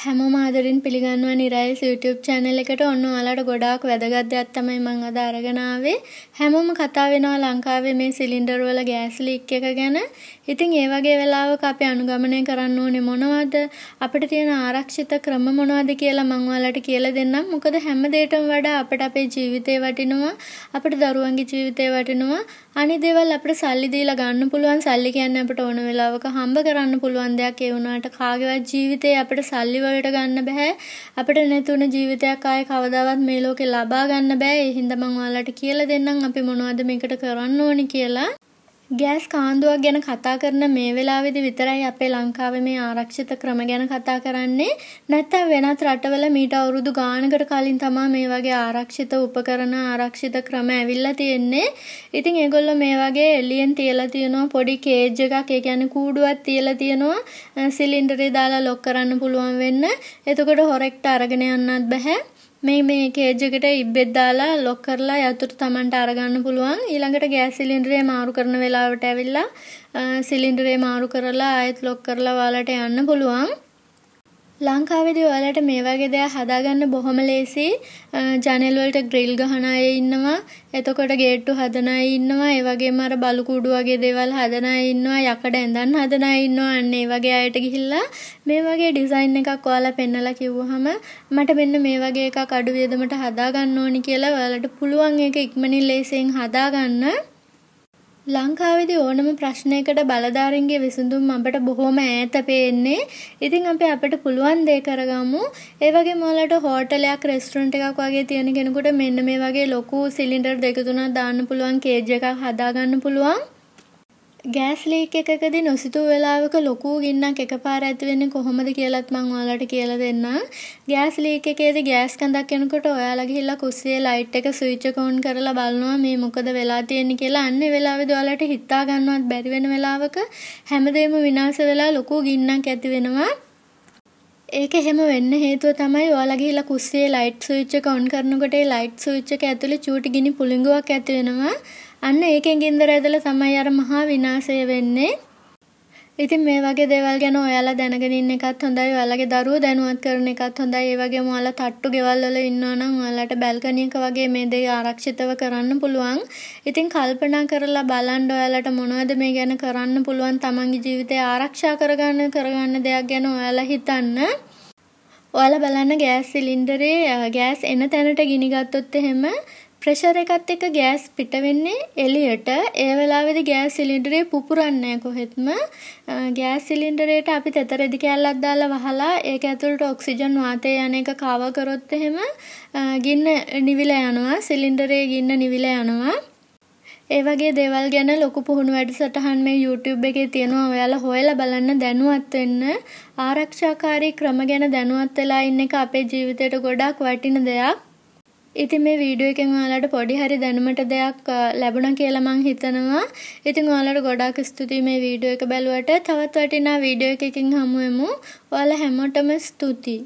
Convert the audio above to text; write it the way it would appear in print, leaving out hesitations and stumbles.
හැමෝම ආදරෙන් පිළිගන්නවා නිරායස් YouTube channel එකට. ඔන්න ඔයාලට ගොඩාක් වැදගත් දෙයක් තමයි මම අද අරගෙන ආවේ. හැමෝම කතා වෙනවා ලංකාවේ මේ සිලින්ඩර් වල ගෑස් ලීක් එක ගැන. ඉතින් ඒ වගේ වෙලාවක අපි අනුගමනය කරන්න ඕනේ මොනවද? අපිට තියෙන ආරක්ෂිත ක්‍රම මොනවද කියලා මම ඔයාලට කියලා දෙන්නම්. මොකද හැම දෙයකටම වඩා අපිට අපේ ජීවිතේ වටිනවා. අපිට දරුවන්ගේ ජීවිතේ වටිනවා. අනිත් දේවල් අපිට සල්ලි දීලා ගන්න පුළුවන්. සල්ලි කියන්නේ අපිට ඕන වෙලාවක හම්බ කරන්න පුළුවන් දෙයක්. ඒ වුණාට කාගේවත් ජීවිතේ අපිට සල්ලි වලට ගන්න බෑ. අපිට නැතුණ ජීවිතයක් ආයේ කවදාවත් මේ ලෝකේ ලබා ගන්න බෑ. ඒ හින්දා මම ඔයාලට කියලා දෙන්නම් අපි මොනවද මේකට කරන්න ඕනි කියලා. ගෑස් කාන්දුවක් ගැන කතා කරන මේ වෙලාවේදී විතරයි අපේ ලංකාවේ මේ ආරක්ෂිත ක්‍රම ගැන කතා කරන්නේ. නැත්නම් වෙනත් රටවල මීට අවුරුදු ගානකට කලින් තමයි මේ වගේ ආරක්ෂිත උපකරණ ආරක්ෂිත ක්‍රම ඇවිල්ලා තියෙන්නේ. ඉතින් ඒගොල්ලෝ මේ වගේ එළියෙන් තියලා තියෙනවා පොඩි කේජ් එකක්. ඒ කියන්නේ කූඩුවක් තියලා තියෙනවා සිලින්ඩරේ දාලා ලොක් කරන්න පුළුවන් වෙන්න. එතකොට හොරෙක්ට අරගෙන යන්නත් බෑ. මේ කේජ් එකට ඉබ්බෙක් දාලා ලොක් කරලා යතුරු Tamanට අරගන්න පුළුවන්. ඊළඟට ගෑස් සිලින්ඩරේ මාරු කරන වෙලාවට ඇවිල්ලා සිලින්ඩරේ මාරු කරලා ආයෙත් ලොක් කරලා ඔයාලට යන්න පුළුවන්. ලංකාවේදී ඔයාලට මේ වගේ දේවල් හදාගන්න බොහොම ලේසි. ජනෙල් වලට ග්‍රිල් ගහන අය ඉන්නවා. එතකොට ගේට්ටු හදන අය ඉන්නවා. ඒ වගේම අර බලු කුඩු වගේ දේවල් හදන අය ඉන්නවා. යකඩ ඇඳන් හදන අය ඉන්නවා. අන්න ඒ වගේ අයට ගිහිල්ලා මේ වගේ ඩිසයින් එකක් ඔයාලා පෙන්නලා කිව්වහම මට මෙන්න මේ වගේ එකක් අඩු වියදමට හදාගන්න ඕනි කියලා ඔයාලට පුළුවන් ඒක ඉක්මනින් ලේසියෙන් හදාගන්න. ලංකාවේදී ඕනම ප්‍රශ්නයකට බලධාරීන්ගේ විසඳුම් අපට බොහොම ඈත පේන්නේ. ඉතින් අපි අපිට පුළුවන් දේ කරගමු. ඒ වගේම ඔයාලට හෝටලයක් රෙස්ටොරන්ට් එකක් වගේ තියෙන කෙනෙකුට මෙන්න මේ වගේ ලොකු සිලින්ඩර් දෙක තුනක් දාන්න පුළුවන් කේජ් එකක් හදාගන්න පුළුවන්. ගෑස් ලීක් එකකදී නොසිතූ වෙලාවක ලොකු ගින්නක් එකපාර ඇති වෙන්නේ කොහොමද කියලාත් මම ඔයාලට කියලා දෙන්නම්. ගෑස් ලීක් එකේදී ගෑස් කඳක් එනකොට ඔයාලා ගිහිල්ලා කුස්සියේ ලයිට් එක ස්විච් එක ඔන් කරලා බලනවා මේ මොකද වෙලා තියෙන්නේ කියලා. අන්න ඒ වෙලාවේදී ඔයාලට හිතා ගන්නවත් බැරි වෙන වෙලාවක හැමදේම විනාශ වෙලා ලොකු ගින්නක් ඇති වෙනවා. ඒක එහෙම වෙන්න හේතුව තමයි ඔයාලා ගිහිල්ලා කුස්සියේ ලයිට් ස්විච් එක ඔන් කරනකොට ඒ ලයිට් ස්විච් එක ඇතුලේ චූටි ගිනි පුළිඟුවක් ඇති වෙනවා. අන්න ඒකෙන් ගින්දර ඇදලා තමයි අර මහා විනාශය වෙන්නේ. ඉතින් මේ වගේ දේවල් ගැන ඔයාලා දැනගෙන ඉන්න එකත් හොඳයි. ඔයාලගේ දරුවෝ දැනුවත් කරන එකත් හොඳයි. ඒ වගේම ඔයාලා තට්ටු ගෙවල් වල ඉන්නවා නම් ඔයාලට බල්කනි එක වගේ මේ දේ ආරක්ෂිතව කරන්න පුළුවන්. ඉතින් කල්පනා කරලා බලන්න ඔයාලට මොනවද මේ ගැන කරන්න පුළුවන් තමන්ගේ ජීවිතය ආරක්ෂා කරගන්න දෙයක් ගැන ඔයාලා හිතන්න. ඔයාලා බලන්න ගෑස් සිලින්ඩරේ ගෑස් එන තැනට ගිනි ගත්තොත් එහෙම ප්‍රෙෂර් එකත් එක්ක ගෑස් පිට වෙන්නේ එළියට. ඒ වෙලාවේදී ගෑස් සිලින්ඩරේ පුපුරන්නේ නැහැ කොහෙත්ම. ගෑස් සිලින්ඩරේට අපි තෙත රෙදි කෑල්ලක් දාලා වහලා ඒක ඇතුළට ඔක්සිජන් වාතය යන එක කව කරොත් එහෙම ගින්න නිවිලා යනවා. සිලින්ඩරේ ගින්න නිවිලා යනවා. ඒ වගේ දේවල් ගැන ලොකු පුහුණු වැඩසටහන් මේ YouTube එකේ තියෙනවා. ඔයාලා හොයලා බලන්න දැනුවත් වෙන්න. ආරක්ෂාකාරී ක්‍රම ගැන දැනුවත් වෙලා ඉන්න එක අපේ ජීවිතේට ගොඩාක් වටින දෙයක්. ඉතින් මේ වීඩියෝ එකෙන් ඔයාලට පොඩි හරි දැනුමට දෙයක් ලැබුණා කියලා මම හිතනවා. ඉතින් ඔයාලට ගොඩාක් ස්තුතියි මේ වීඩියෝ එක බැලුවට. තවත් වටිනා වීඩියෝ එකකින් හමු වෙමු. ඔයාලා හැමෝටම ස්තුතියි.